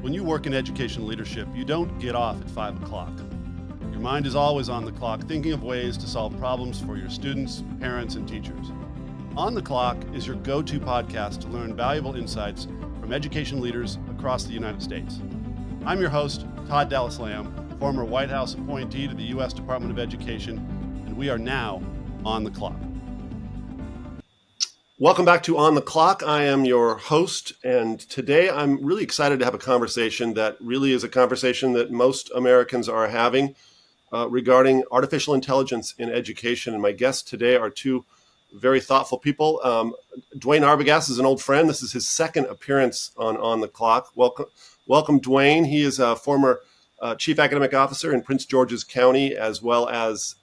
When you work in education leadership, you don't get off at 5 o'clock. Your mind is always on the clock, thinking of ways to solve problems for your students, parents, and teachers. On the Clock is your go-to podcast to learn valuable insights from education leaders across the United States. I'm your host, Todd Dallas-Lamb, former White House appointee to the U.S. Department of Education, and we are now on the clock. Welcome back to On the Clock. I am your host, and today I'm really excited to have a conversation that really is a conversation that most Americans are having regarding artificial intelligence in education. And my guests today are two very thoughtful people. Duane Arbogast is an old friend. This is his second appearance on the Clock. Welcome, Duane. He is a former Chief Academic Officer in Prince George's County, as well as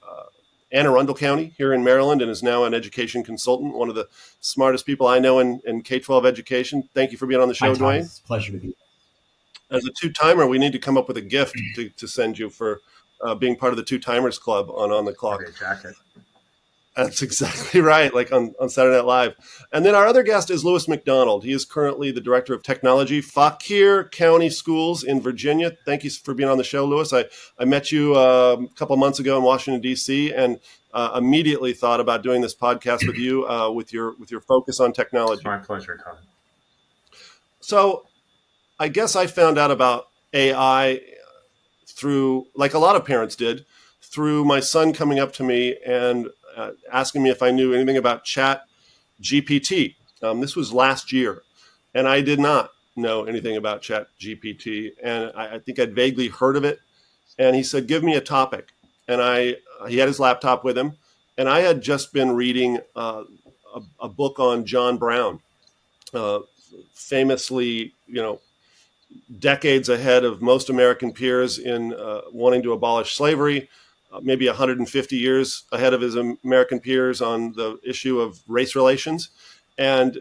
Anne Arundel County here in Maryland, and is now an education consultant, one of the smartest people I know in K-12 education. Thank you for being on the show, Duane. It's a pleasure to be here. As a two-timer, we need to come up with a gift to send you for being part of the Two-Timers Club on the Clock. Great jacket. That's exactly right, like on Saturday Night Live. And then our other guest is Louis McDonald. He is currently the Director of Technology, Fauquier County Schools in Virginia. Thank you for being on the show, Louis. I met you a couple months ago in Washington, D.C., and immediately thought about doing this podcast with you with your focus on technology. It's my pleasure, Todd. So I guess I found out about AI through, like a lot of parents did, through my son coming up to me and asking me if I knew anything about Chat GPT. This was last year, and I did not know anything about Chat GPT, and I think I'd vaguely heard of it. And he said, "Give me a topic," and he had his laptop with him, and I had just been reading a book on John Brown, famously, decades ahead of most American peers in wanting to abolish slavery. Maybe 150 years ahead of his American peers on the issue of race relations. And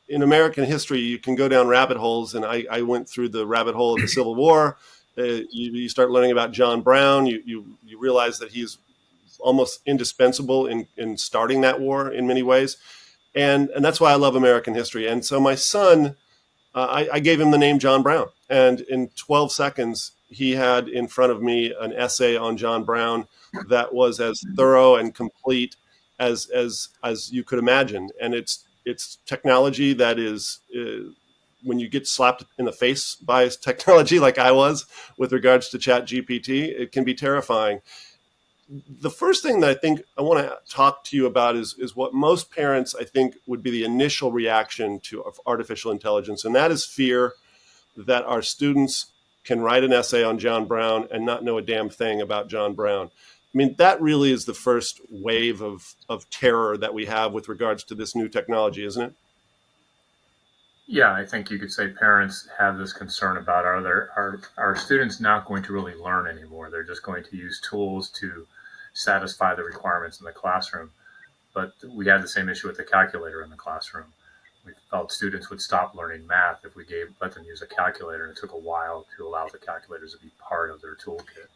in American history, you can go down rabbit holes, and I went through the rabbit hole of the Civil War. You start learning about John Brown. You realize that he's almost indispensable in starting that war in many ways. And that's why I love American history. And so my son, I gave him the name John Brown. And in 12 seconds, he had in front of me an essay on John Brown that was as thorough and complete as you could imagine. And it's technology that is, when you get slapped in the face by technology like I was with regards to Chat GPT, it can be terrifying. The first thing that I think I want to talk to you about is what most parents, I think, would be the initial reaction to artificial intelligence, and that is fear that our students can write an essay on John Brown and not know a damn thing about John Brown. I mean, that really is the first wave of terror that we have with regards to this new technology, isn't it? Yeah, I think you could say parents have this concern about are students not going to really learn anymore? They're just going to use tools to satisfy the requirements in the classroom. But we had the same issue with the calculator in the classroom. We felt students would stop learning math if we let them use a calculator, and it took a while to allow the calculators to be part of their toolkit.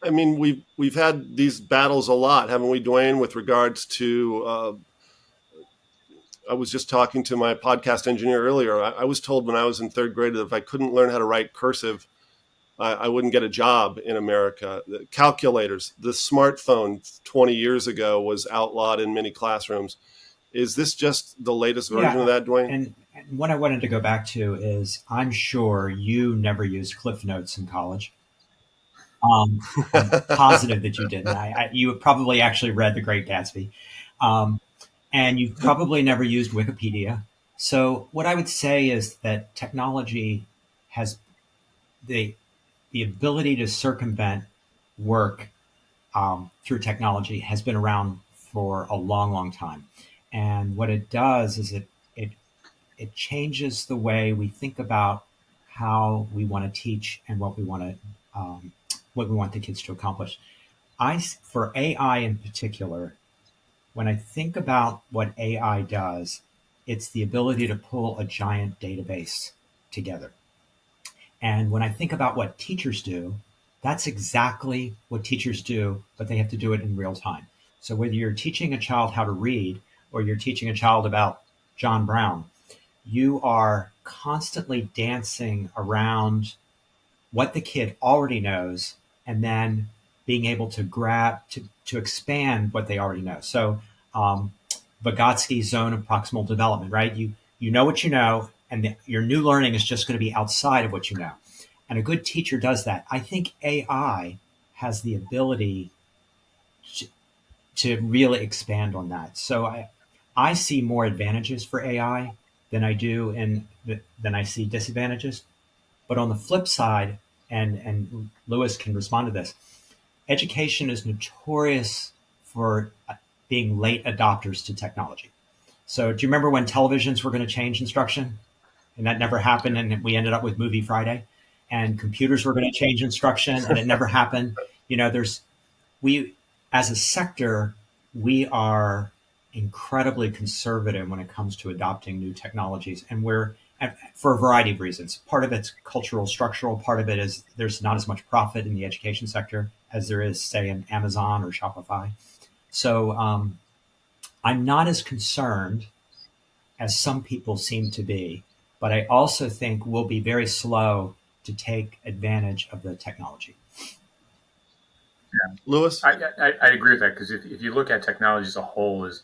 I mean, we've had these battles a lot, haven't we, Duane, with regards to, I was just talking to my podcast engineer earlier. I was told when I was in third grade that if I couldn't learn how to write cursive, I wouldn't get a job in America. The calculators, the smartphone 20 years ago was outlawed in many classrooms. Is this just the latest version of that, Duane? And what I wanted to go back to is, I'm sure you never used Cliff Notes in college. I'm positive that you didn't. You probably actually read The Great Gatsby. And you probably never used Wikipedia. So what I would say is that technology has the ability to circumvent work through technology has been around for a long, long time. And what it does is it changes the way we think about how we want to teach and what we want the kids to accomplish. For AI in particular, when I think about what AI does, it's the ability to pull a giant database together. And when I think about what teachers do, that's exactly what teachers do, but they have to do it in real time. So whether you're teaching a child how to read or you're teaching a child about John Brown, you are constantly dancing around what the kid already knows and then being able to to expand what they already know. So Vygotsky's zone of proximal development, right? You know what you know, and your new learning is just going to be outside of what you know. And a good teacher does that. I think AI has the ability to really expand on that. So I see more advantages for AI than I do than I see disadvantages. But on the flip side, and Louis can respond to this, education is notorious for being late adopters to technology. So do you remember when televisions were going to change instruction? And that never happened, and we ended up with Movie Friday. And computers were going to change instruction, and it never happened. We, as a sector, we are incredibly conservative when it comes to adopting new technologies, and we're for a variety of reasons. Part of it's cultural, structural. Part of it is there's not as much profit in the education sector as there is, say, in Amazon or Shopify. So I'm not as concerned as some people seem to be, but I also think we'll be very slow to take advantage of the technology. Yeah. Louis? I agree with that, because if you look at technology as a whole, is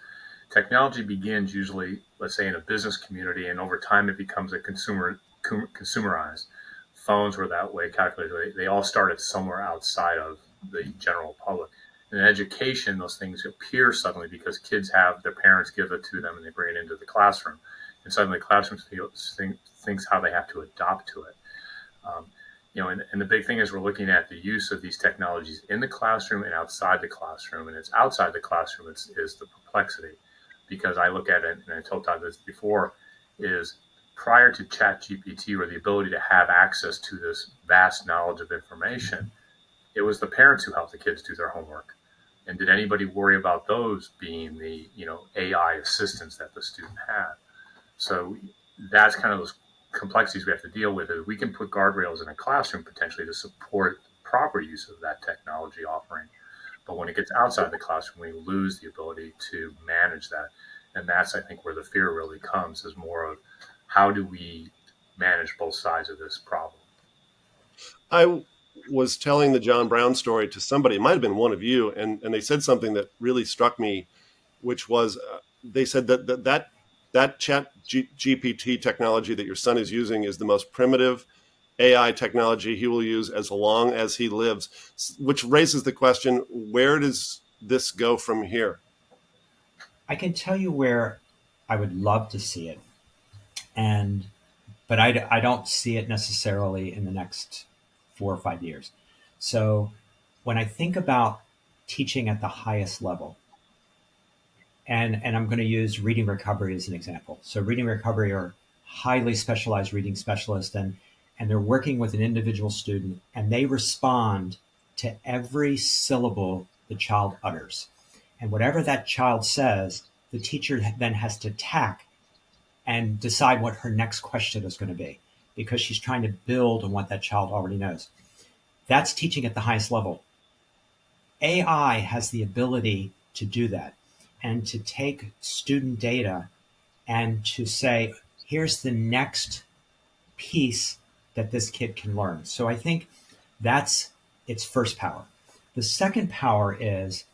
technology begins usually, let's say, in a business community, and over time it becomes a consumerized. Phones were that way, calculators, they all started somewhere outside of the general public. In education, those things appear suddenly because kids have their parents give it to them and they bring it into the classroom. And suddenly the classroom thinks how they have to adopt to it. And the big thing is we're looking at the use of these technologies in the classroom and outside the classroom. And it's outside the classroom is the perplexity, because I look at it, and I told Todd this before, is prior to ChatGPT, or the ability to have access to this vast knowledge of information, it was the parents who helped the kids do their homework. And did anybody worry about those being the AI assistants that the student had? So that's kind of those complexities we have to deal with. Is we can put guardrails in a classroom potentially to support proper use of that technology offering, but when it gets outside the classroom, we lose the ability to manage that. And that's, I think, where the fear really comes, is more of how do we manage both sides of this problem. I was telling the John Brown story to somebody, it might have been one of you, and they said something that really struck me, which was they said that chat GPT technology that your son is using is the most primitive AI technology he will use as long as he lives, which raises the question, where does this go from here? I can tell you where I would love to see it, but I don't see it necessarily in the next 4 or 5 years. So when I think about teaching at the highest level, and I'm going to use reading recovery as an example. So reading recovery are highly specialized reading specialists, and they're working with an individual student, and they respond to every syllable the child utters. And whatever that child says, the teacher then has to tack and decide what her next question is going to be, because she's trying to build on what that child already knows. That's teaching at the highest level. AI has the ability to do that, and to take student data and to say, here's the next piece that this kid can learn. So I think that's its first power. The second power is,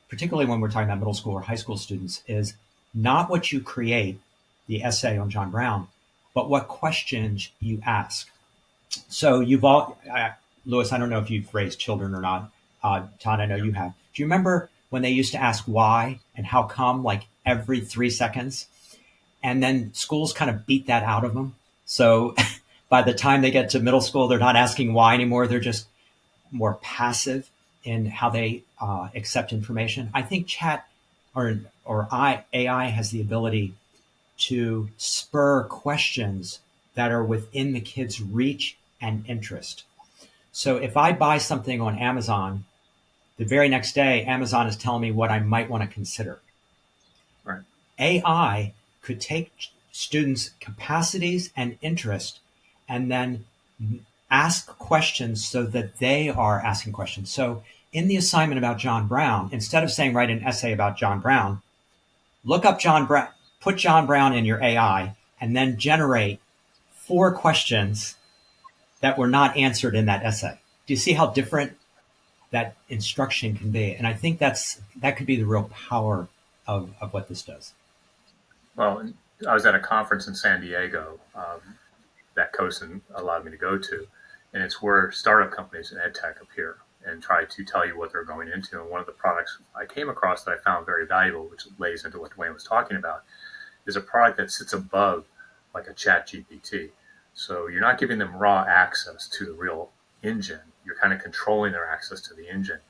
particularly when we're talking about middle school or high school students, is not what you create, the essay on John Brown, but what questions you ask. So Louis, I don't know if you've raised children or not. Todd, I know you have. Do you remember when they used to ask why and how come, like every 3 seconds? And then schools kind of beat that out of them. So by the time they get to middle school, they're not asking why anymore. They're just more passive in how they accept information. I think AI has the ability to spur questions that are within the kid's reach and interest. So if I buy something on Amazon, the very next day, Amazon is telling me what I might want to consider. Right. AI could take students' capacities and interest and then ask questions so that they are asking questions. So in the assignment about John Brown, instead of saying write an essay about John Brown, look up John Brown, put John Brown in your AI and then generate 4 questions that were not answered in that essay. Do you see how different that instruction can be? And I think that could be the real power of what this does. Well, I was at a conference in San Diego that COSIN allowed me to go to, and it's where startup companies and ed tech appear and try to tell you what they're going into. And one of the products I came across that I found very valuable, which lays into what Duane was talking about, is a product that sits above like a chat GPT. So you're not giving them raw access to the real engine. You're kind of controlling their access to the engine.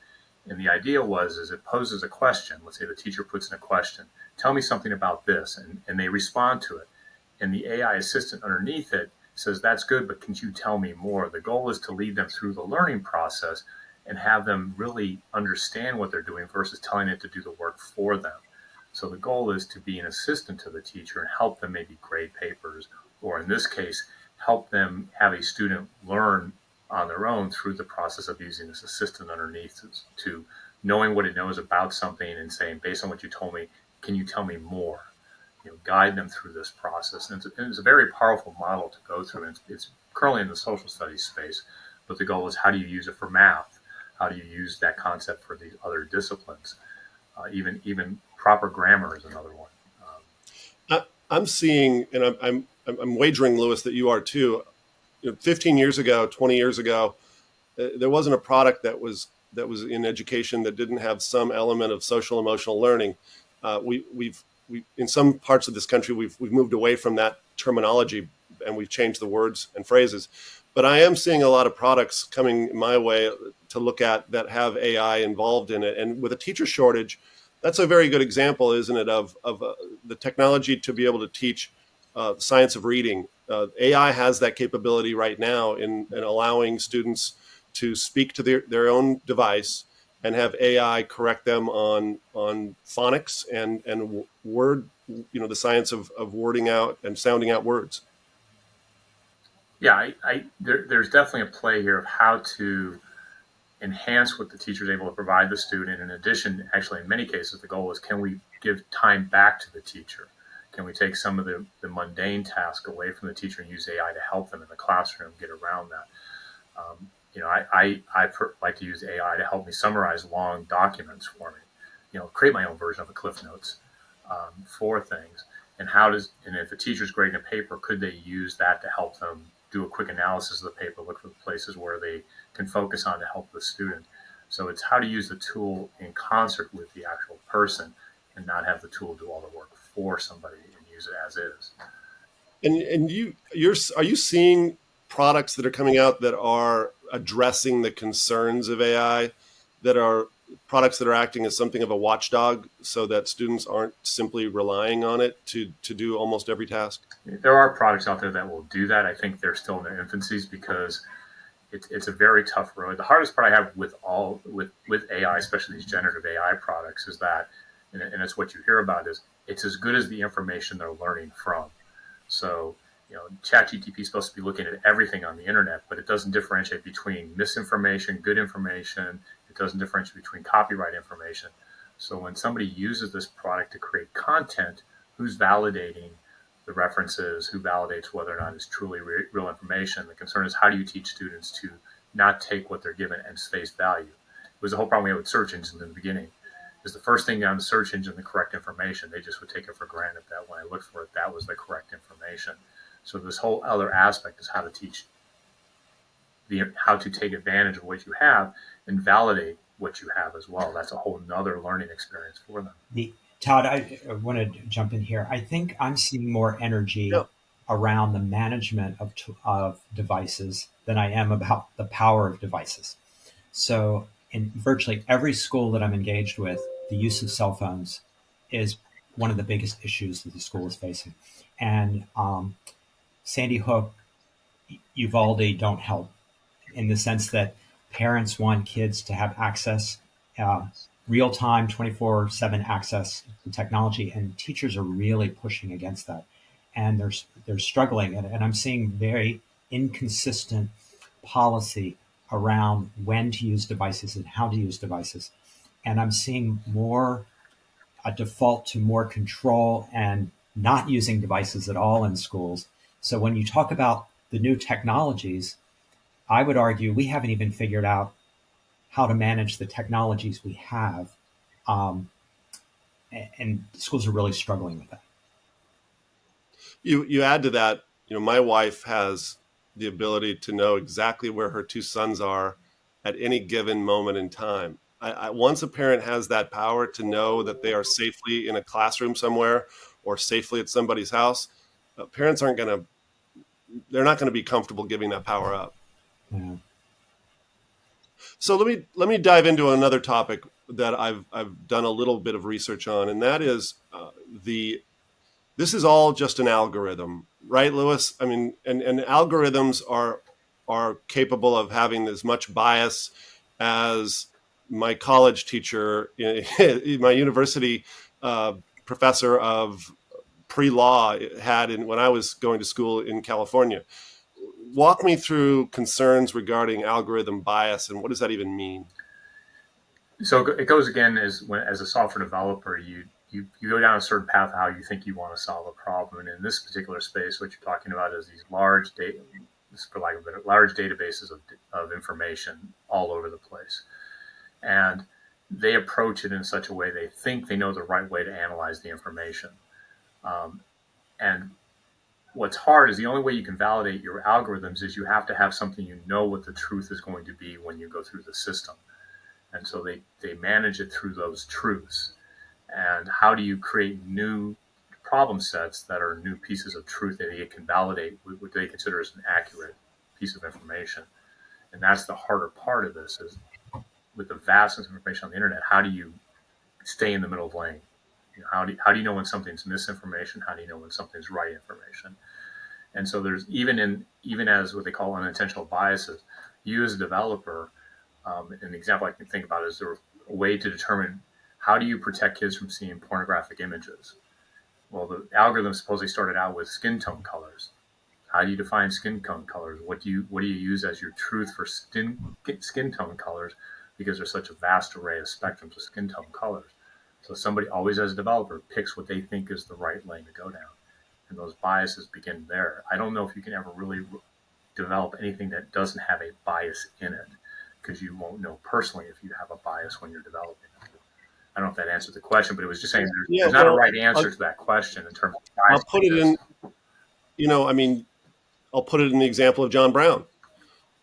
And the idea is it poses a question. Let's say the teacher puts in a question, tell me something about this, and they respond to it. And the AI assistant underneath it says, that's good, but can you tell me more? The goal is to lead them through the learning process and have them really understand what they're doing versus telling it to do the work for them. So the goal is to be an assistant to the teacher and help them maybe grade papers, or in this case, help them have a student learn on their own through the process of using this assistant underneath to knowing what it knows about something and saying, based on what you told me, can you tell me more? Guide them through this process. And it's a very powerful model to go through. And it's currently in the social studies space, but the goal is, how do you use it for math? How do you use that concept for these other disciplines? Even proper grammar is another one. I'm seeing, and I'm wagering, Louis, that you are too. 15 years ago, 20 years ago, there wasn't a product that was in education that didn't have some element of social emotional learning. We've in some parts of this country, we've moved away from that terminology, and we've changed the words and phrases. But I am seeing a lot of products coming my way to look at that have AI involved in it. And with a teacher shortage, that's a very good example, isn't it, of the technology to be able to teach science of reading. AI has that capability right now in allowing students to speak to their own device and have AI correct them on phonics and word, the science of wording out and sounding out words. Yeah, there's definitely a play here of how to enhance what the teacher is able to provide the student. In addition, actually, in many cases, the goal is, can we give time back to the teacher? Can we take some of the mundane task away from the teacher and use AI to help them in the classroom get around that? I like to use AI to help me summarize long documents for me. Create my own version of a Cliff Notes for things. And if a teacher's grading a paper, could they use that to help them do a quick analysis of the paper, look for the places where they can focus on to help the student? So it's how to use the tool in concert with the actual person and not have the tool do all the work for somebody and use it as is. And are you seeing products that are coming out that are addressing the concerns of AI, that are products that are acting as something of a watchdog so that students aren't simply relying on it to do almost every task? There are products out there that will do that. I think they're still in their infancies because it's a very tough road. The hardest part I have with AI, especially these generative AI products, is that, and it's what you hear about, is it's as good as the information they're learning from. So, ChatGPT is supposed to be looking at everything on the internet, but it doesn't differentiate between misinformation, good information. It doesn't differentiate between copyright information. So when somebody uses this product to create content, who's validating the references, who validates whether or not it's truly real information? The concern is, how do you teach students to not take what they're given as face value? It was the whole problem we had with search engines in the beginning. Is the first thing on the search engine the correct information? They just would take it for granted that when I looked for it, that was the correct information. So this whole other aspect is how to teach how to take advantage of what you have and validate what you have as well. That's a whole nother learning experience for them. Todd, I want to jump in here. I think I'm seeing more energy around the management of devices than I am about the power of devices. So in virtually every school that I'm engaged with, the use of cell phones is one of the biggest issues that the school is facing. And Sandy Hook, Uvalde don't help, in the sense that parents want kids to have access, real-time, 24/7 access to technology, and teachers are really pushing against that. And they're struggling, and I'm seeing very inconsistent policy around when to use devices and how to use devices. And I'm seeing more a default to more control and not using devices at all in schools. So when you talk about the new technologies, I would argue we haven't even figured out how to manage the technologies we have. Um, and schools are really struggling with that. You add to that, my wife has the ability to know exactly where her two sons are at any given moment in time. Once a parent has that power to know that they are safely in a classroom somewhere or safely at somebody's house, parents they're not going to be comfortable giving that power up. Yeah. So let me dive into another topic that I've done a little bit of research on, and that is this is all just an algorithm, right, Louis? I mean, and algorithms are capable of having as much bias as my college teacher, my university professor of pre-law had when I was going to school in California. Walk me through concerns regarding algorithm bias, and what does that even mean? So it goes again as a software developer, you go down a certain path of how you think you want to solve a problem. And in this particular space, what you're talking about is these large data, for lack of a better, large databases of information all over the place. And they approach it in such a way they think they know the right way to analyze the information. And what's hard is the only way you can validate your algorithms is you have to have something you know what the truth is going to be when you go through the system. And so they manage it through those truths. And how do you create new problem sets that are new pieces of truth that they can validate what they consider as an accurate piece of information? And that's the harder part of this is with the vastness of information on the internet, how do you stay in the middle of the lane? How do you know when something's misinformation? How do you know when something's right information? And so there's even as what they call unintentional biases, you as a developer, an example I can think about is there a way to determine how do you protect kids from seeing pornographic images? Well, the algorithm supposedly started out with skin tone colors. How do you define skin tone colors? What do you use as your truth for skin tone colors? Because there's such a vast array of spectrums of skin tone colors. So somebody always, as a developer, picks what they think is the right lane to go down. And those biases begin there. I don't know if you can ever really develop anything that doesn't have a bias in it, because you won't know personally if you have a bias when you're developing it. I don't know if that answered the question, but it was just saying there's not a right answer to that question in terms of bias. I'll put it in, I'll put it in the example of John Brown.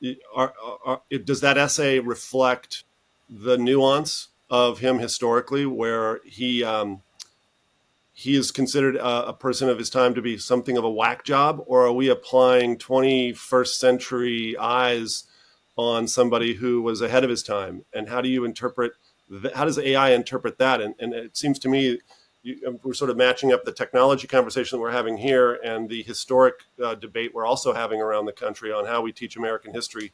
Does that essay reflect the nuance of him historically, where he is considered a person of his time to be something of a whack job, or are we applying 21st century eyes on somebody who was ahead of his time? And how do you interpret? How does AI interpret that? And it seems to me we're sort of matching up the technology conversation that we're having here and the historic debate we're also having around the country on how we teach American history.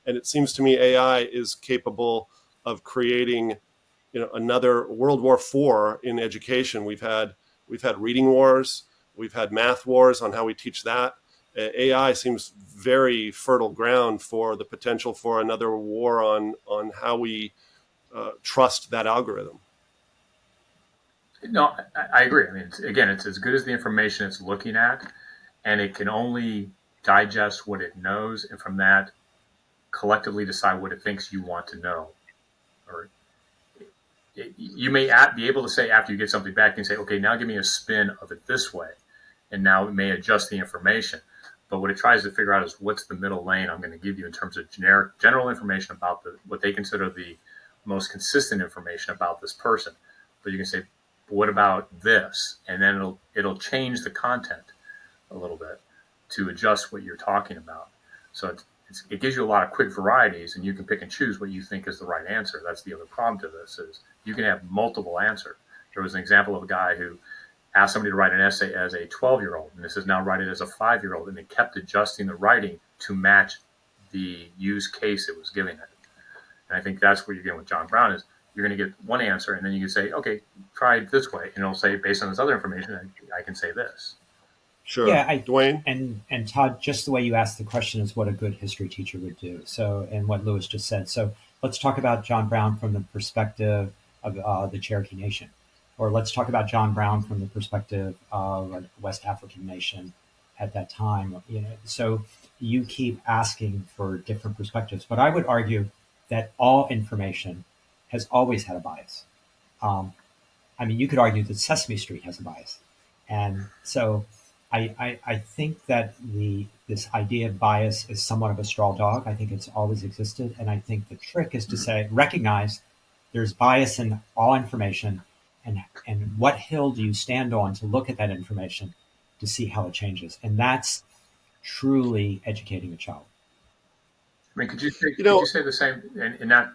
And it seems to me AI is capable of creating, another World War IV in education. We've had reading wars, we've had math wars on how we teach that. AI seems very fertile ground for the potential for another war on how we trust that algorithm. No, I agree. I mean, it's as good as the information it's looking at, and it can only digest what it knows, and from that, collectively decide what it thinks you want to know. Or you may be able to say after you get something back, you can say, okay, now give me a spin of it this way, and now it may adjust the information. But what it tries to figure out is what's the middle lane I'm going to give you in terms of general information about what they consider the most consistent information about this person. But you can say, what about this? And then it'll change the content a little bit to adjust what you're talking about. So it gives you a lot of quick varieties, and you can pick and choose what you think is the right answer. That's the other problem to this is you can have multiple answers. There was an example of a guy who asked somebody to write an essay as a 12-year-old, and this is now write it as a 5-year-old, and they kept adjusting the writing to match the use case it was giving it. And I think that's what you're getting with John Brown is you're going to get one answer, and then you can say, okay, try it this way. And it'll say, based on this other information, I can say this. Sure. Yeah, Duane? And Todd, just the way you asked the question is what a good history teacher would do. So, and what Louis just said. So let's talk about John Brown from the perspective of the Cherokee Nation. or let's talk about John Brown from the perspective of a West African nation at that time. So you keep asking for different perspectives, but I would argue that all information has always had a bias. Um, I mean, you could argue that Sesame Street has a bias, and so I think that this idea of bias is somewhat of a straw dog. I think it's always existed, and I think the trick is to say recognize there's bias in all information, and what hill do you stand on to look at that information to see how it changes, and that's truly educating a child. I mean, could you say the same, and not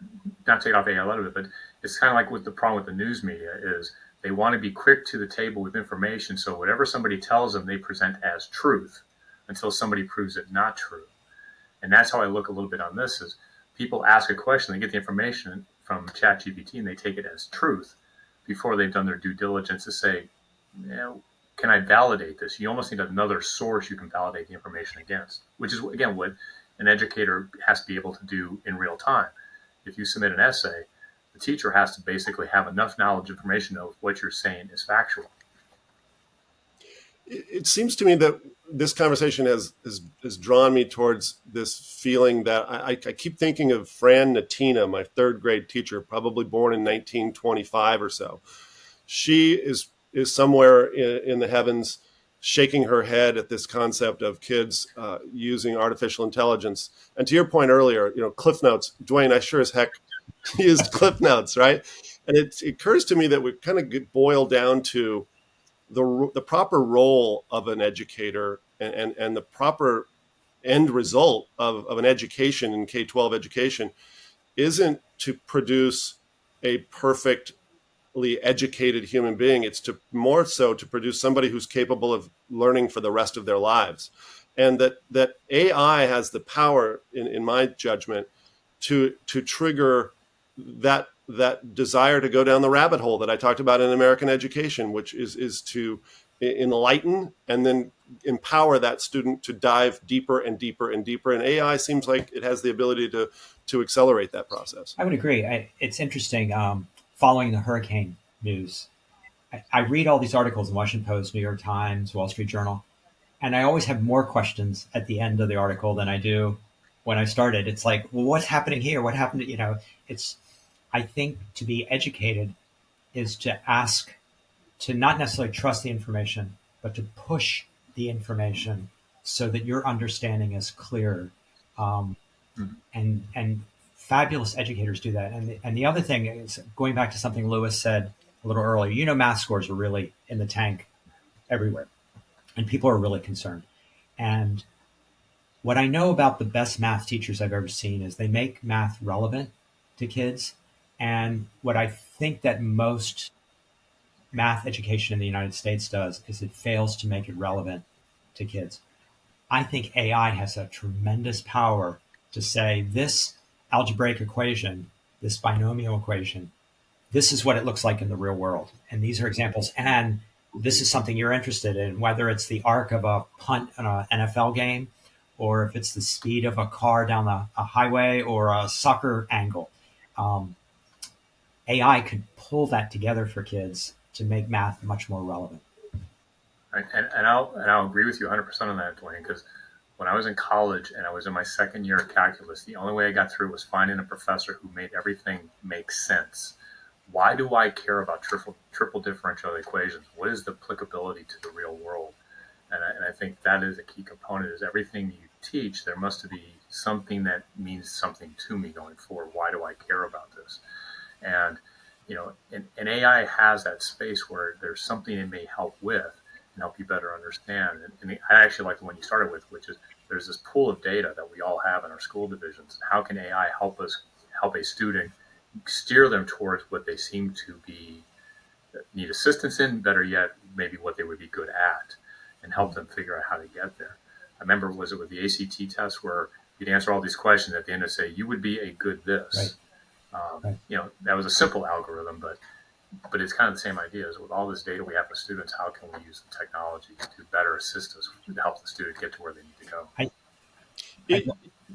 take off AI a little bit, but it's kind of like with the problem with the news media is they want to be quick to the table with information. So whatever somebody tells them, they present as truth until somebody proves it not true. And that's how I look a little bit on this: is people ask a question, they get the information from ChatGPT, and they take it as truth before they've done their due diligence to say, can I validate this? You almost need another source you can validate the information against, which is again what an educator has to be able to do in real time. If you submit an essay, the teacher has to basically have enough knowledge, information of what you're saying is factual. It seems to me that this conversation has drawn me towards this feeling that I keep thinking of Fran Natina, my third grade teacher, probably born in 1925 or so. She is somewhere in the heavens shaking her head at this concept of kids using artificial intelligence. And to your point earlier, Cliff Notes, Duane, I sure as heck used Cliff Notes, right? And it occurs to me that we kind of boil down to the proper role of an educator and the proper end result of an education in K-12 education isn't to produce a perfectly educated human being. It's to more so to produce somebody who's capable of learning for the rest of their lives. And that AI has the power, in my judgment, to trigger that desire to go down the rabbit hole that I talked about in American education, which is to enlighten and then empower that student to dive deeper and deeper and deeper. And AI seems like it has the ability to accelerate that process. I would agree. It's interesting following the hurricane news. I read all these articles in Washington Post, New York Times, Wall Street Journal, and I always have more questions at the end of the article than I do when I started. It's like, well, what's happening here? What happened? I think to be educated is to ask, to not necessarily trust the information, but to push the information so that your understanding is clearer. And fabulous educators do that. And the other thing is, going back to something Louis said a little earlier, math scores are really in the tank everywhere, and people are really concerned. And what I know about the best math teachers I've ever seen is they make math relevant to kids. And what I think that most math education in the United States does is it fails to make it relevant to kids. I think AI has a tremendous power to say this algebraic equation, this binomial equation, this is what it looks like in the real world. And these are examples. And this is something you're interested in, whether it's the arc of a punt in an NFL game, or if it's the speed of a car down a highway, or a soccer angle. AI could pull that together for kids to make math much more relevant. Right. And I'll agree with you 100% on that, Duane, because when I was in college and I was in my second year of calculus, the only way I got through was finding a professor who made everything make sense. Why do I care about triple differential equations? What is the applicability to the real world? And I think that is a key component, is everything you teach, there must be something that means something to me going forward. Why do I care about this? And, and AI has that space where there's something it may help with and help you better understand. And I actually like the one you started with, which is there's this pool of data that we all have in our school divisions. How can AI help a student steer them towards what they seem to need assistance in, better yet, maybe what they would be good at, and help them figure out how to get there. I remember, was it with the ACT test where you'd answer all these questions at the end and say, you would be a good this. Right. That was a simple algorithm, but it's kind of the same idea. Is with all this data we have with students, how can we use the technology to better assist us to help the student get to where they need to go? I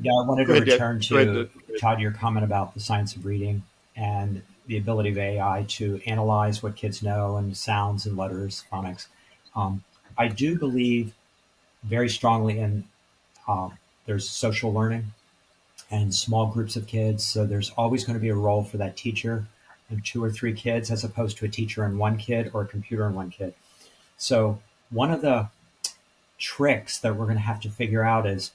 wanted to return to, Todd, your comment about the science of reading. And the ability of AI to analyze what kids know and sounds and letters, phonics. I do believe very strongly in there's social learning and small groups of kids. So there's always going to be a role for that teacher and 2 or 3 kids as opposed to a teacher and 1 kid or a computer and 1 kid. So one of the tricks that we're going to have to figure out is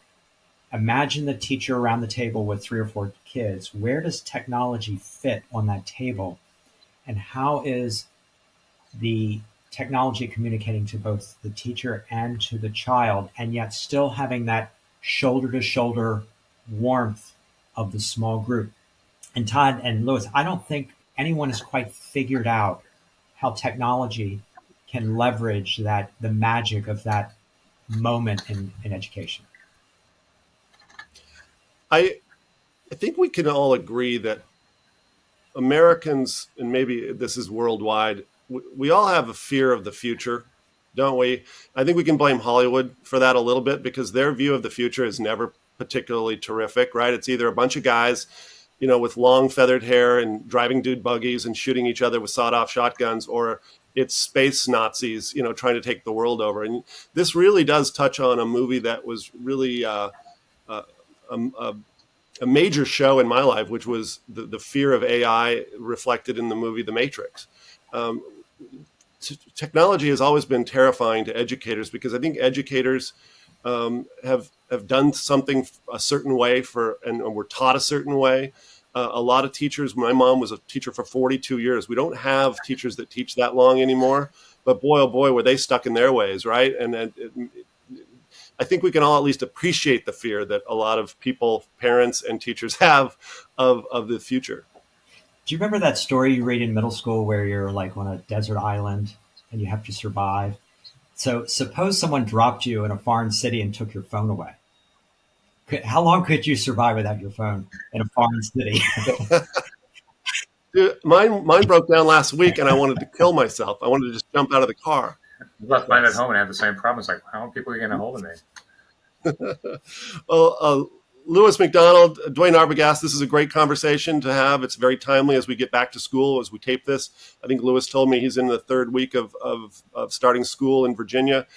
imagine the teacher around the table with 3 or 4 kids. Where does technology fit on that table? And how is the technology communicating to both the teacher and to the child, and yet still having that shoulder to shoulder warmth of the small group? And Todd and Louis, I don't think anyone has quite figured out how technology can leverage the magic of that moment in education. I think we can all agree that Americans, and maybe this is worldwide, we all have a fear of the future, don't we? I think we can blame Hollywood for that a little bit because their view of the future is never particularly terrific, right? It's either a bunch of guys, with long feathered hair and driving dude buggies and shooting each other with sawed-off shotguns, or it's space Nazis, trying to take the world over. And this really does touch on a movie that was really a major show in my life, which was the fear of AI reflected in the movie The Matrix. Technology has always been terrifying to educators because I think educators have done something a certain way and were taught a certain way. A lot of teachers, my mom was a teacher for 42 years. We don't have teachers that teach that long anymore, but boy, oh boy, were they stuck in their ways, right? And I think we can all at least appreciate the fear that a lot of people, parents and teachers have of the future. Do you remember that story you read in middle school where you're like on a desert island and you have to survive? So suppose someone dropped you in a foreign city and took your phone away. How long could you survive without your phone in a foreign city? Dude, mine broke down last week and I wanted to kill myself. I wanted to just jump out of the car. I left mine at home and I had the same problem. It's like, how are people getting a hold of me? Well, Louis McDonald, Duane Arbogast, this is a great conversation to have. It's very timely as we get back to school, as we tape this. I think Louis told me he's in the 3rd week of starting school in Virginia.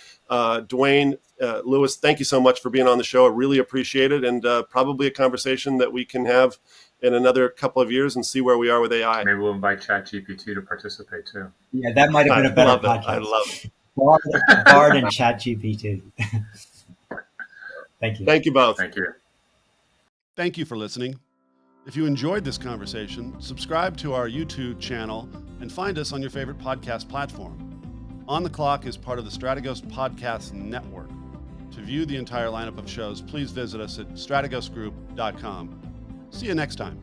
Duane, Louis, thank you so much for being on the show. I really appreciate it, and probably a conversation that we can have in another couple of years and see where we are with AI. Maybe we'll invite ChatGPT to participate too. Yeah, that might have been a better podcast. I love it. Bard and ChatGPT. Thank you. Thank you both. Thank you. Thank you for listening. If you enjoyed this conversation, subscribe to our YouTube channel and find us on your favorite podcast platform. On the Clock is part of the Strategos Podcast Network. To view the entire lineup of shows, please visit us at strategosgroup.com. See you next time.